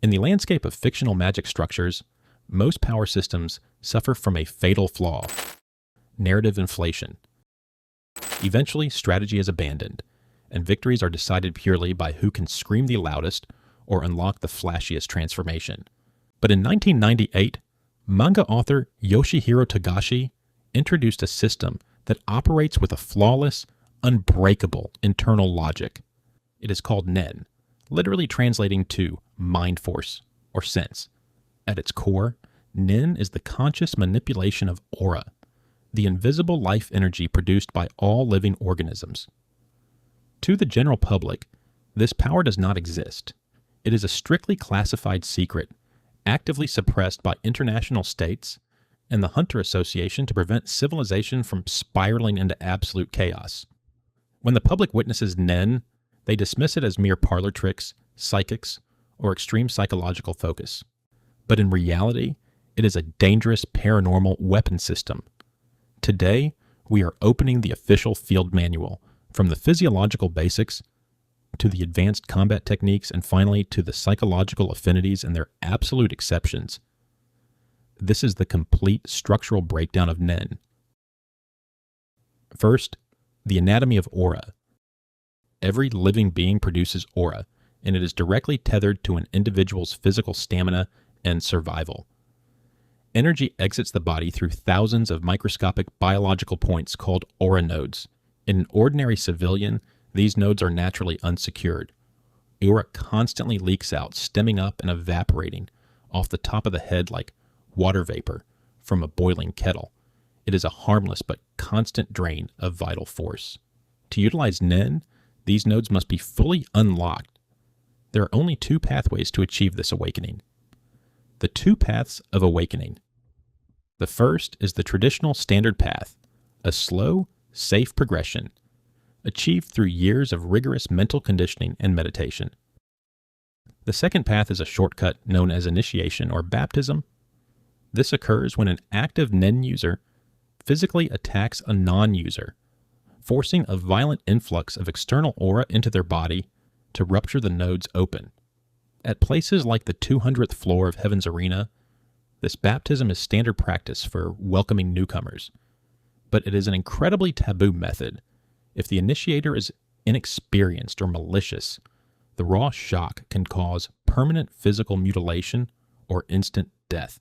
In the landscape of fictional magic structures, most power systems suffer from a fatal flaw: narrative inflation. Eventually, strategy is abandoned, and victories are decided purely by who can scream the loudest or unlock the flashiest transformation. But in 1998, manga author Yoshihiro Togashi introduced a system that operates with a flawless, unbreakable internal logic. It is called Nen, literally translating to mind force or sense. At its core, Nen is the conscious manipulation of aura, the invisible life energy produced by all living organisms. To the general public, this power does not exist. It is a strictly classified secret, actively suppressed by international states and the Hunter Association to prevent civilization from spiraling into absolute chaos. When the public witnesses Nen, they dismiss it as mere parlor tricks, psychics, or extreme psychological focus. But in reality, it is a dangerous paranormal weapon system. Today, we are opening the official field manual, from the physiological basics to the advanced combat techniques, and finally to the psychological affinities and their absolute exceptions. This is the complete structural breakdown of Nen. First, the anatomy of aura. Every living being produces aura, and it is directly tethered to an individual's physical stamina and survival. Energy exits the body through thousands of microscopic biological points called aura nodes. In an ordinary civilian, these nodes are naturally unsecured. Aura constantly leaks out, stemming up and evaporating off the top of the head like water vapor from a boiling kettle. It is a harmless but constant drain of vital force. To utilize Nen, these nodes must be fully unlocked. There are only two pathways to achieve this awakening. The two paths of awakening. The first is the traditional standard path, a slow, safe progression, achieved through years of rigorous mental conditioning and meditation. The second path is a shortcut known as initiation or baptism. This occurs when an active Nen user physically attacks a non-user, forcing a violent influx of external aura into their body to rupture the nodes open. At places like the 200th floor of Heaven's Arena, this baptism is standard practice for welcoming newcomers, but it is an incredibly taboo method. If the initiator is inexperienced or malicious, the raw shock can cause permanent physical mutilation or instant death.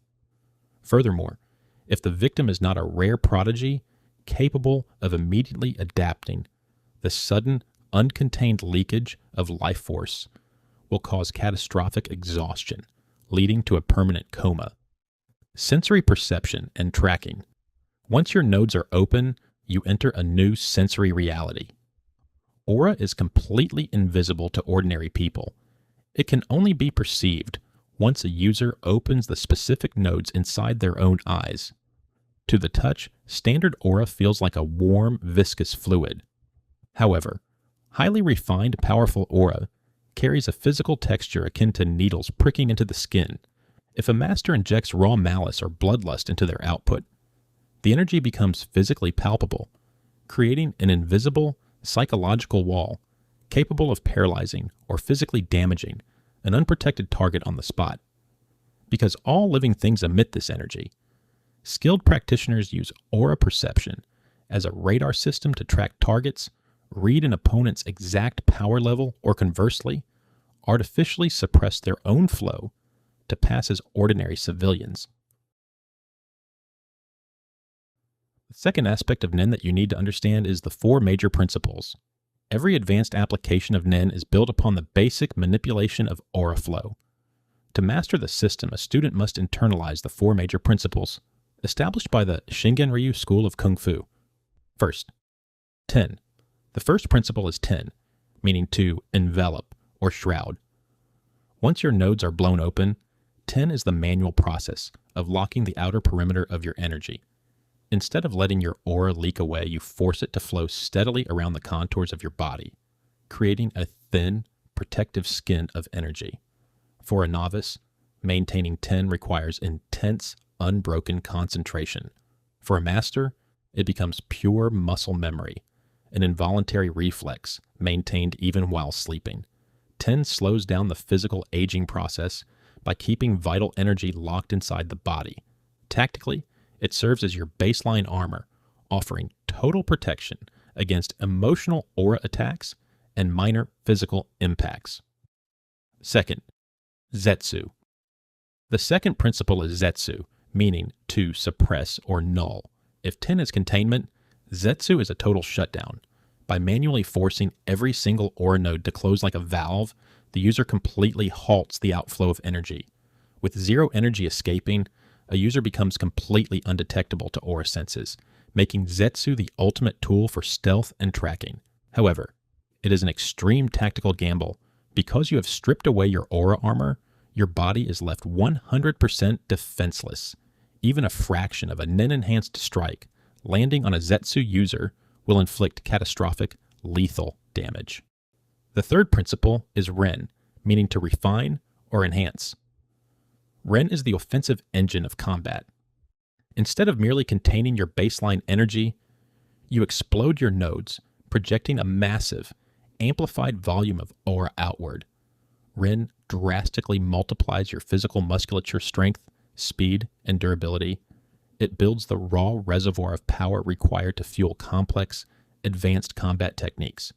Furthermore, if the victim is not a rare prodigy capable of immediately adapting, the sudden, uncontained leakage of life force will cause catastrophic exhaustion, leading to a permanent coma. Sensory perception and tracking. Once your nodes are open, you enter a new sensory reality. Aura is completely invisible to ordinary people. It can only be perceived once a user opens the specific nodes inside their own eyes. To the touch, standard aura feels like a warm, viscous fluid. However, highly refined, powerful aura carries a physical texture akin to needles pricking into the skin. If a master injects raw malice or bloodlust into their output, the energy becomes physically palpable, creating an invisible, psychological wall capable of paralyzing or physically damaging an unprotected target on the spot. Because all living things emit this energy, skilled practitioners use aura perception as a radar system to track targets, read an opponent's exact power level, or conversely, artificially suppress their own flow to pass as ordinary civilians. The second aspect of Nen that you need to understand is the four major principles. Every advanced application of Nen is built upon the basic manipulation of aura flow. To master the system, a student must internalize the four major principles established by the Shingen-Ryu School of Kung Fu. First, Ten. The first principle is Ten, meaning to envelop or shroud. Once your nodes are blown open, Ten is the manual process of locking the outer perimeter of your energy. Instead of letting your aura leak away, you force it to flow steadily around the contours of your body, creating a thin, protective skin of energy. For a novice, maintaining Ten requires intense, unbroken concentration. For a master, it becomes pure muscle memory, an involuntary reflex maintained even while sleeping. Ten slows down the physical aging process, by keeping vital energy locked inside the body. Tactically, it serves as your baseline armor, offering total protection against emotional aura attacks and minor physical impacts. Second, Zetsu. The second principle is Zetsu, meaning to suppress or null. If 10 is containment, Zetsu is a total shutdown. By manually forcing every single aura node to close like a valve, the user completely halts the outflow of energy. With zero energy escaping, a user becomes completely undetectable to aura senses, making Zetsu the ultimate tool for stealth and tracking. However, it is an extreme tactical gamble. Because you have stripped away your aura armor, your body is left 100% defenseless. Even a fraction of a Nen-enhanced strike landing on a Zetsu user will inflict catastrophic, lethal damage. The third principle is Ren, meaning to refine or enhance. Ren is the offensive engine of combat. Instead of merely containing your baseline energy, you explode your nodes, projecting a massive, amplified volume of aura outward. Ren drastically multiplies your physical musculature strength, speed, and durability. It builds the raw reservoir of power required to fuel complex, advanced combat techniques.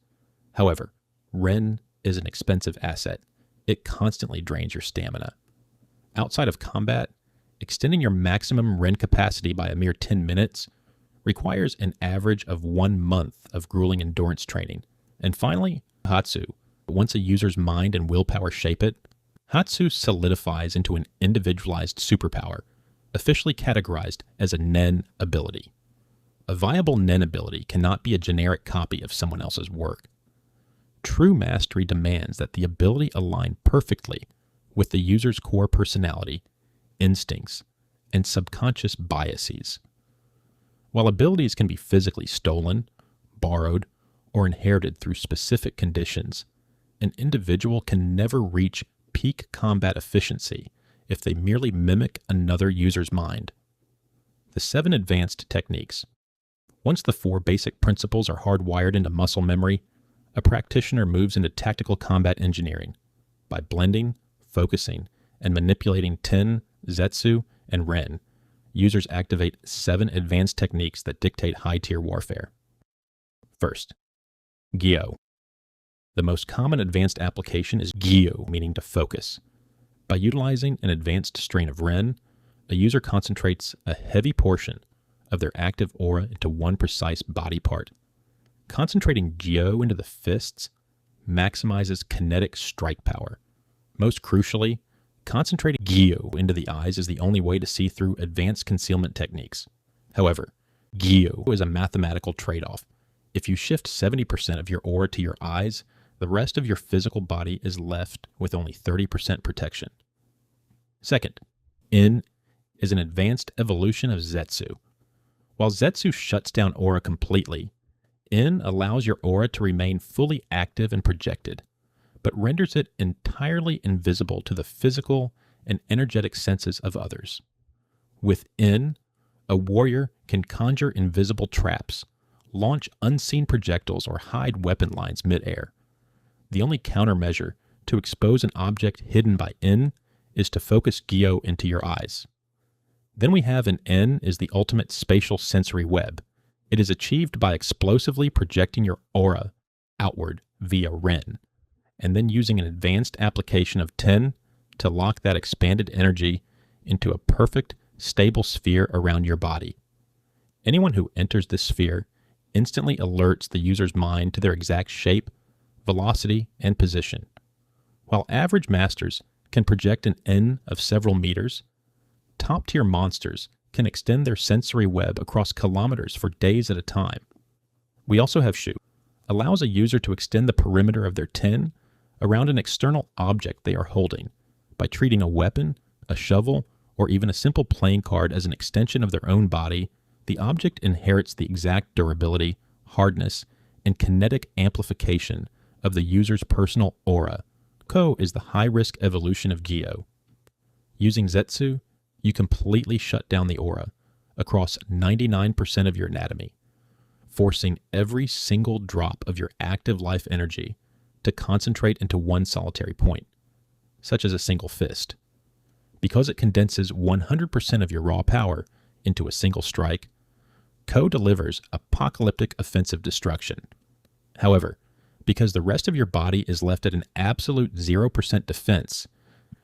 However, Ren is an expensive asset. It constantly drains your stamina. Outside of combat, extending your maximum Ren capacity by a mere 10 minutes requires an average of 1 month of grueling endurance training. And finally, Hatsu. Once a user's mind and willpower shape it, Hatsu solidifies into an individualized superpower, officially categorized as a Nen ability. A viable Nen ability cannot be a generic copy of someone else's work. True mastery demands that the ability align perfectly with the user's core personality, instincts, and subconscious biases. While abilities can be physically stolen, borrowed, or inherited through specific conditions, an individual can never reach peak combat efficiency if they merely mimic another user's mind. The 7 advanced techniques. Once the 4 basic principles are hardwired into muscle memory, a practitioner moves into tactical combat engineering. By blending, focusing, and manipulating Ten, Zetsu, and Ren, users activate 7 advanced techniques that dictate high-tier warfare. First, Gyo. The most common advanced application is Gyo, meaning to focus. By utilizing an advanced strain of Ren, a user concentrates a heavy portion of their active aura into one precise body part. Concentrating Gyo into the fists maximizes kinetic strike power. Most crucially, concentrating Gyo into the eyes is the only way to see through advanced concealment techniques. However, Gyo is a mathematical trade-off. If you shift 70% of your aura to your eyes, the rest of your physical body is left with only 30% protection. Second, In is an advanced evolution of Zetsu. While Zetsu shuts down aura completely, In allows your aura to remain fully active and projected, but renders it entirely invisible to the physical and energetic senses of others. With In, a warrior can conjure invisible traps, launch unseen projectiles, or hide weapon lines mid-air. The only countermeasure to expose an object hidden by In is to focus Gyo into your eyes. Then we have an N is the ultimate spatial sensory web. It is achieved by explosively projecting your aura outward via Ren, and then using an advanced application of Ten to lock that expanded energy into a perfect, stable sphere around your body. Anyone who enters this sphere instantly alerts the user's mind to their exact shape, velocity, and position. While average masters can project an N of several meters, top-tier monsters can extend their sensory web across kilometers for days at a time. We also have Shu, allows a user to extend the perimeter of their Ten around an external object they are holding by treating a weapon, a shovel, or even a simple playing card as an extension of their own body. The object inherits the exact durability, hardness, and kinetic amplification of the user's personal aura. Ko is the high-risk evolution of Gyo. Using Zetsu, you completely shut down the aura across 99% of your anatomy, forcing every single drop of your active life energy to concentrate into one solitary point, such as a single fist. Because it condenses 100% of your raw power into a single strike, Ko delivers apocalyptic offensive destruction. However, because the rest of your body is left at an absolute 0% defense,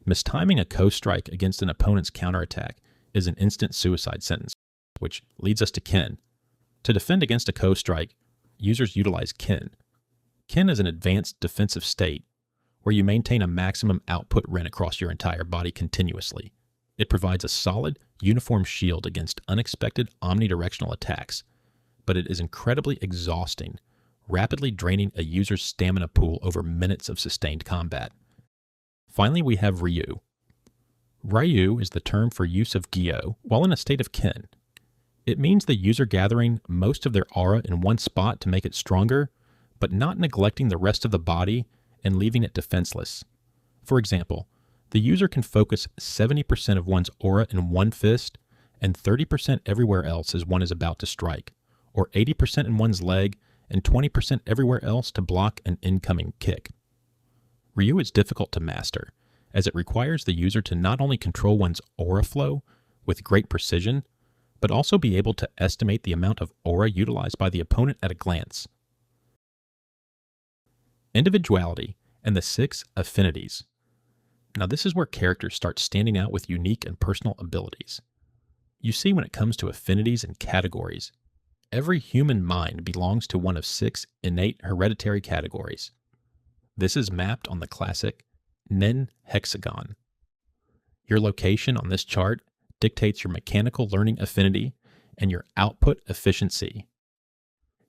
mistiming a Ko strike against an opponent's counterattack is an instant suicide sentence, which leads us to Ken. To defend against a Ko strike, users utilize Ken. Ken is an advanced defensive state where you maintain a maximum output rent across your entire body continuously. It provides a solid, uniform shield against unexpected omnidirectional attacks, but it is incredibly exhausting, rapidly draining a user's stamina pool over minutes of sustained combat. Finally, we have Ryu. Ryu is the term for use of Gyo while in a state of Ken. It means the user gathering most of their aura in one spot to make it stronger, but not neglecting the rest of the body and leaving it defenseless. For example, the user can focus 70% of one's aura in one fist and 30% everywhere else as one is about to strike, or 80% in one's leg and 20% everywhere else to block an incoming kick. Ryu is difficult to master, as it requires the user to not only control one's aura flow with great precision, but also be able to estimate the amount of aura utilized by the opponent at a glance. Individuality and the 6 affinities. Now this is where characters start standing out with unique and personal abilities. You see, when it comes to affinities and categories, every human mind belongs to one of 6 innate hereditary categories. This is mapped on the classic Nen hexagon. Your location on this chart dictates your mechanical learning affinity and your output efficiency.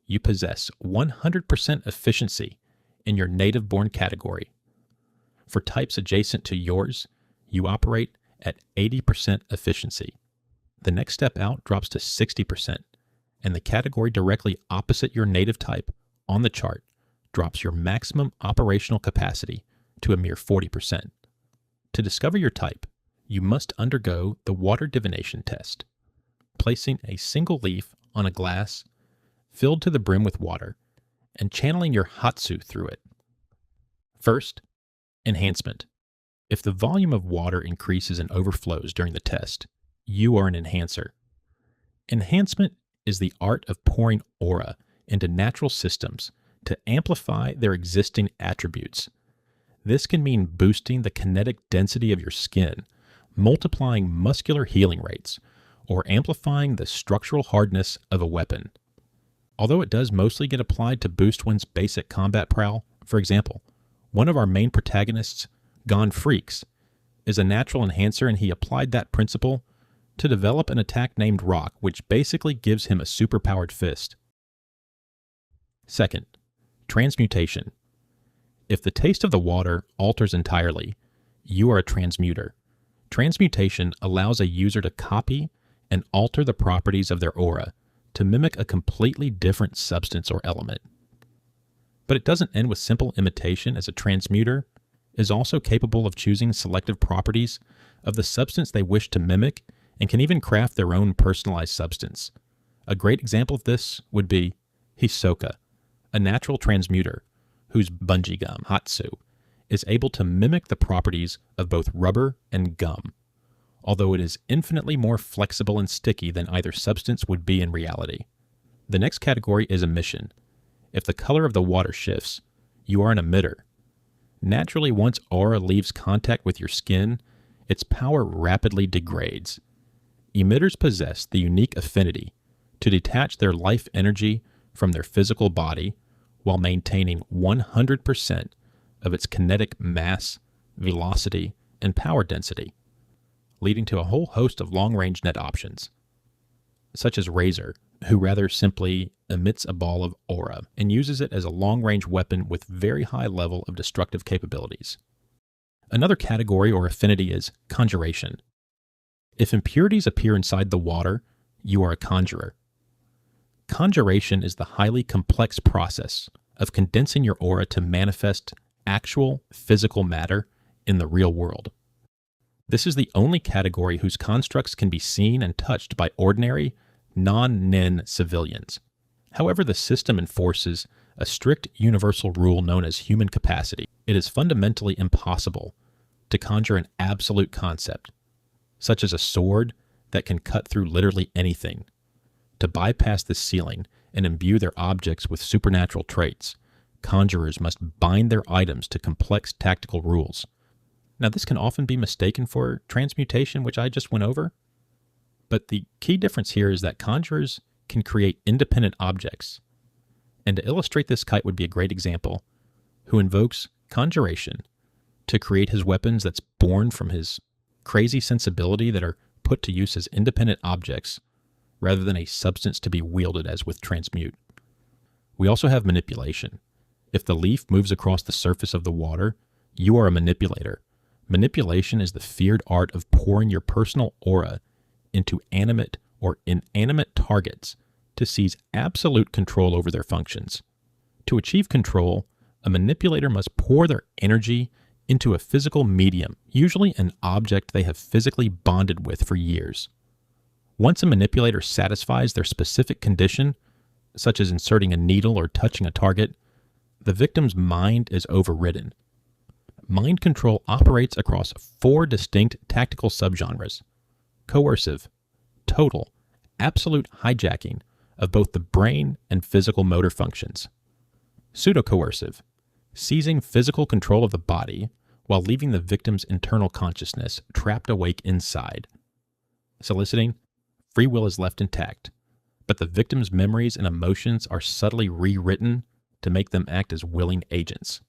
You possess 100% efficiency in your native-born category. For types adjacent to yours, you operate at 80% efficiency. The next step out drops to 60%, and the category directly opposite your native type on the chart drops your maximum operational capacity to a mere 40%. To discover your type, you must undergo the water divination test, placing a single leaf on a glass filled to the brim with water and channeling your Hatsu through it. First, enhancement. If the volume of water increases and overflows during the test, you are an enhancer. Enhancement is the art of pouring aura into natural systems to amplify their existing attributes. This can mean boosting the kinetic density of your skin, multiplying muscular healing rates, or amplifying the structural hardness of a weapon. Although it does mostly get applied to boost one's basic combat prowl, for example, one of our main protagonists, Gon Freaks, is a natural enhancer, and he applied that principle to develop an attack named Rock, which basically gives him a superpowered fist. Second, transmutation. If the taste of the water alters entirely, you are a transmuter. Transmutation allows a user to copy and alter the properties of their aura to mimic a completely different substance or element. But it doesn't end with simple imitation, as a transmuter is also capable of choosing selective properties of the substance they wish to mimic and can even craft their own personalized substance. A great example of this would be Hisoka, a natural transmuter whose bungee gum, Hatsu, is able to mimic the properties of both rubber and gum, although it is infinitely more flexible and sticky than either substance would be in reality. The next category is emission. If the color of the water shifts, you are an emitter. Naturally, once aura leaves contact with your skin, its power rapidly degrades. Emitters possess the unique affinity to detach their life energy from their physical body while maintaining 100% of its kinetic mass, velocity, and power density, leading to a whole host of long-range net options, such as Razor, who rather simply emits a ball of aura and uses it as a long-range weapon with very high level of destructive capabilities. Another category or affinity is conjuration. If impurities appear inside the water, you are a conjurer. Conjuration is the highly complex process of condensing your aura to manifest actual physical matter in the real world. This is the only category whose constructs can be seen and touched by ordinary, non-nin civilians. However, the system enforces a strict universal rule known as human capacity. It is fundamentally impossible to conjure an absolute concept, such as a sword that can cut through literally anything. To bypass this ceiling and imbue their objects with supernatural traits, conjurers must bind their items to complex tactical rules. Now, this can often be mistaken for transmutation, which I just went over. But the key difference here is that conjurers can create independent objects. And to illustrate this, Kite would be a great example, who invokes conjuration to create his weapons that's born from his crazy sensibility that are put to use as independent objects rather than a substance to be wielded as with transmute. We also have manipulation. If the leaf moves across the surface of the water, you are a manipulator. Manipulation is the feared art of pouring your personal aura into animate or inanimate targets to seize absolute control over their functions. To achieve control, a manipulator must pour their energy into a physical medium, usually an object they have physically bonded with for years. Once a manipulator satisfies their specific condition, such as inserting a needle or touching a target, the victim's mind is overridden. Mind control operates across 4 distinct tactical subgenres: coercive, total, absolute hijacking of both the brain and physical motor functions; pseudo-coercive, seizing physical control of the body while leaving the victim's internal consciousness trapped awake inside; soliciting, free will is left intact, but the victim's memories and emotions are subtly rewritten to make them act as willing agents;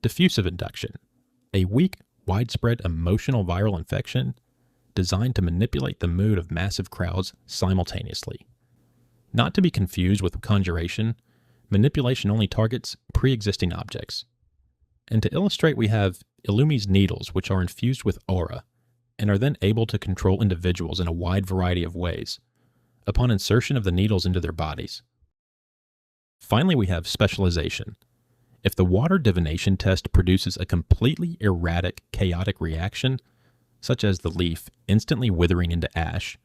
diffusive induction, a weak, widespread emotional viral infection designed to manipulate the mood of massive crowds simultaneously. Not to be confused with conjuration, manipulation only targets pre-existing objects. And to illustrate, we have Illumi's needles, which are infused with aura, and are then able to control individuals in a wide variety of ways, upon insertion of the needles into their bodies. Finally, we have specialization. If the water divination test produces a completely erratic, chaotic reaction, such as the leaf instantly withering into ash,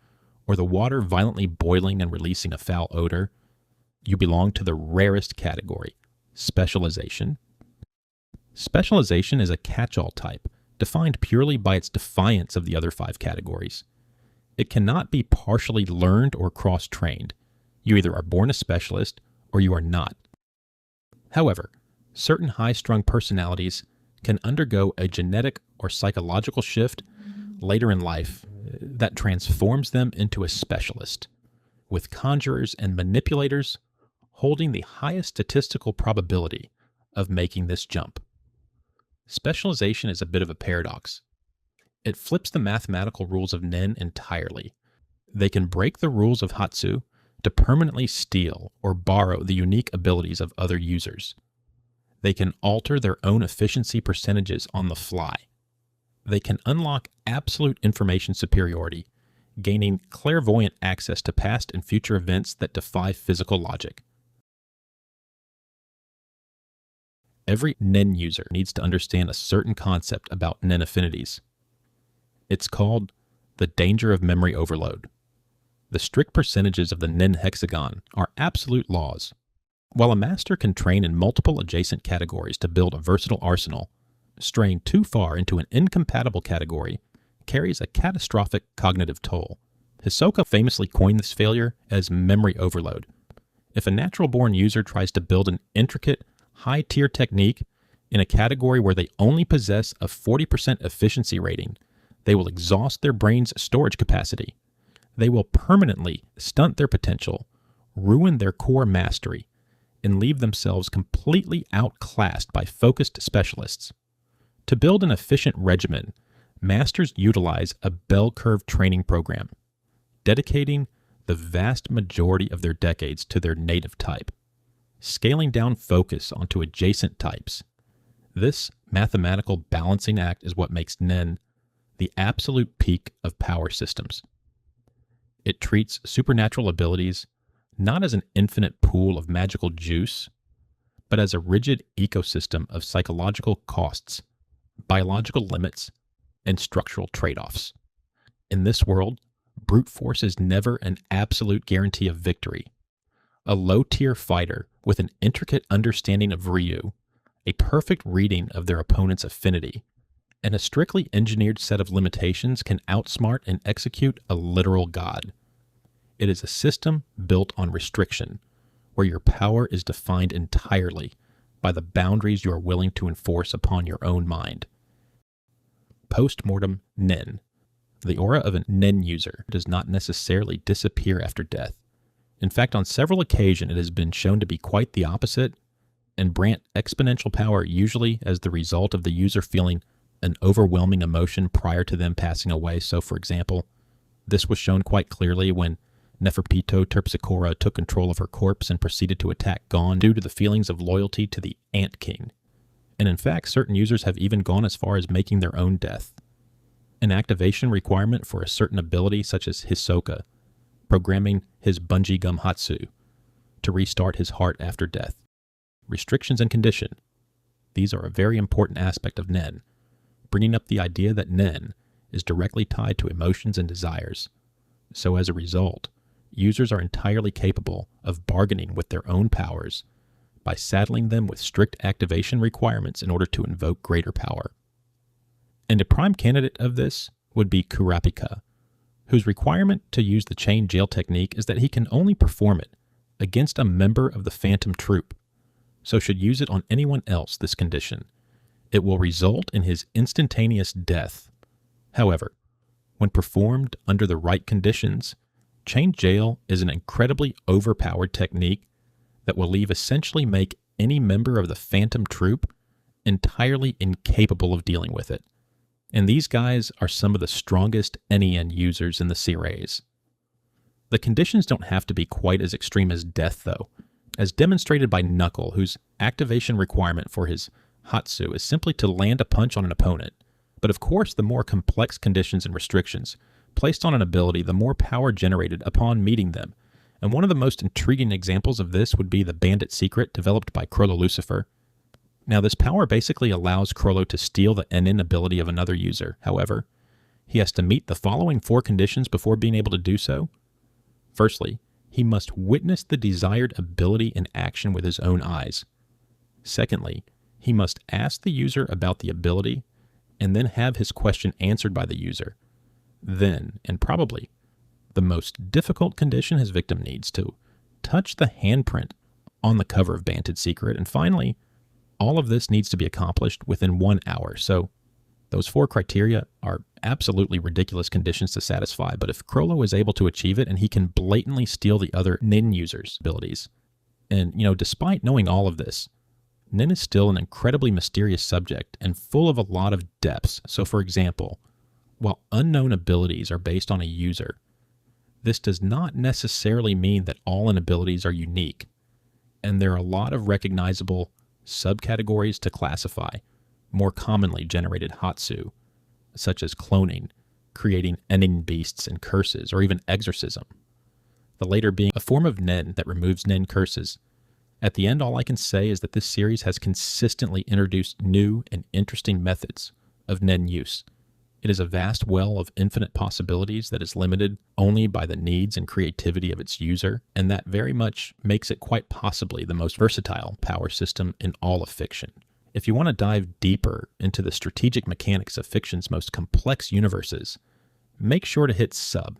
or the water violently boiling and releasing a foul odor, you belong to the rarest category, specialization. Specialization is a catch-all type, defined purely by its defiance of the other 5 categories. It cannot be partially learned or cross-trained. You either are born a specialist or you are not. However, certain high-strung personalities can undergo a genetic or psychological shift later in life that transforms them into a specialist, with conjurers and manipulators holding the highest statistical probability of making this jump. Specialization is a bit of a paradox. It flips the mathematical rules of Nen entirely. They can break the rules of Hatsu to permanently steal or borrow the unique abilities of other users. They can alter their own efficiency percentages on the fly. They can unlock absolute information superiority, gaining clairvoyant access to past and future events that defy physical logic. Every Nen user needs to understand a certain concept about Nen affinities. It's called the danger of memory overload. The strict percentages of the Nen hexagon are absolute laws. While a master can train in multiple adjacent categories to build a versatile arsenal, straying too far into an incompatible category carries a catastrophic cognitive toll. Hisoka famously coined this failure as memory overload. If a natural-born user tries to build an intricate, high-tier technique in a category where they only possess a 40% efficiency rating, they will exhaust their brain's storage capacity. They will permanently stunt their potential, ruin their core mastery, and leave themselves completely outclassed by focused specialists. To build an efficient regimen, masters utilize a bell curve training program, dedicating the vast majority of their decades to their native type, scaling down focus onto adjacent types. This mathematical balancing act is what makes Nen the absolute peak of power systems. It treats supernatural abilities not as an infinite pool of magical juice, but as a rigid ecosystem of psychological costs, biological limits, and structural trade-offs. In this world, brute force is never an absolute guarantee of victory. A low-tier fighter with an intricate understanding of Ryu, a perfect reading of their opponent's affinity, and a strictly engineered set of limitations can outsmart and execute a literal god. It is a system built on restriction, where your power is defined entirely by the boundaries you are willing to enforce upon your own mind. Postmortem Nen. The aura of a Nen user does not necessarily disappear after death. In fact, on several occasions it has been shown to be quite the opposite and grant exponential power, usually as the result of the user feeling an overwhelming emotion prior to them passing away. So, for example, this was shown quite clearly when Neferpito Terpsichora took control of her corpse and proceeded to attack Gon due to the feelings of loyalty to the Ant King. And in fact, certain users have even gone as far as making their own death. An activation requirement for a certain ability such as Hisoka, programming his Bungee Gum Hatsu to restart his heart after death. Restrictions and condition. These are a very important aspect of Nen, bringing up the idea that Nen is directly tied to emotions and desires. So as a result, users are entirely capable of bargaining with their own powers by saddling them with strict activation requirements in order to invoke greater power. And a prime candidate of this would be Kurapika, whose requirement to use the chain jail technique is that he can only perform it against a member of the Phantom Troop, so should use it on anyone else this condition. It will result in his instantaneous death. However, when performed under the right conditions, chain jail is an incredibly overpowered technique that will essentially make any member of the Phantom Troop entirely incapable of dealing with it. And these guys are some of the strongest NEN users in the series. The conditions don't have to be quite as extreme as death, though, as demonstrated by Knuckle, whose activation requirement for his Hatsu is simply to land a punch on an opponent. But of course, the more complex conditions and restrictions placed on an ability, the more power generated upon meeting them. And one of the most intriguing examples of this would be the Bandit Secret developed by Crollo Lucifer. Now, this power basically allows Crollo to steal the NN ability of another user. However, he has to meet the following 4 conditions before being able to do so. Firstly, he must witness the desired ability in action with his own eyes. Secondly, he must ask the user about the ability and then have his question answered by the user. Then, and probably the most difficult condition his victim needs to touch the handprint on the cover of Bandit Secret. And finally, all of this needs to be accomplished within 1 hour. So those 4 criteria are absolutely ridiculous conditions to satisfy, but if Crollo is able to achieve it and he can blatantly steal the other Nin users' abilities, and despite knowing all of this, Nin is still an incredibly mysterious subject and full of a lot of depths. So for example, while unknown abilities are based on a user, this does not necessarily mean that all abilities are unique, and there are a lot of recognizable subcategories to classify, more commonly generated Hatsu, such as cloning, creating Enin beasts and curses, or even exorcism. The later being a form of Nen that removes Nen curses. At the end, all I can say is that this series has consistently introduced new and interesting methods of Nen use. It is a vast well of infinite possibilities that is limited only by the needs and creativity of its user, and that very much makes it quite possibly the most versatile power system in all of fiction. If you want to dive deeper into the strategic mechanics of fiction's most complex universes, make sure to hit sub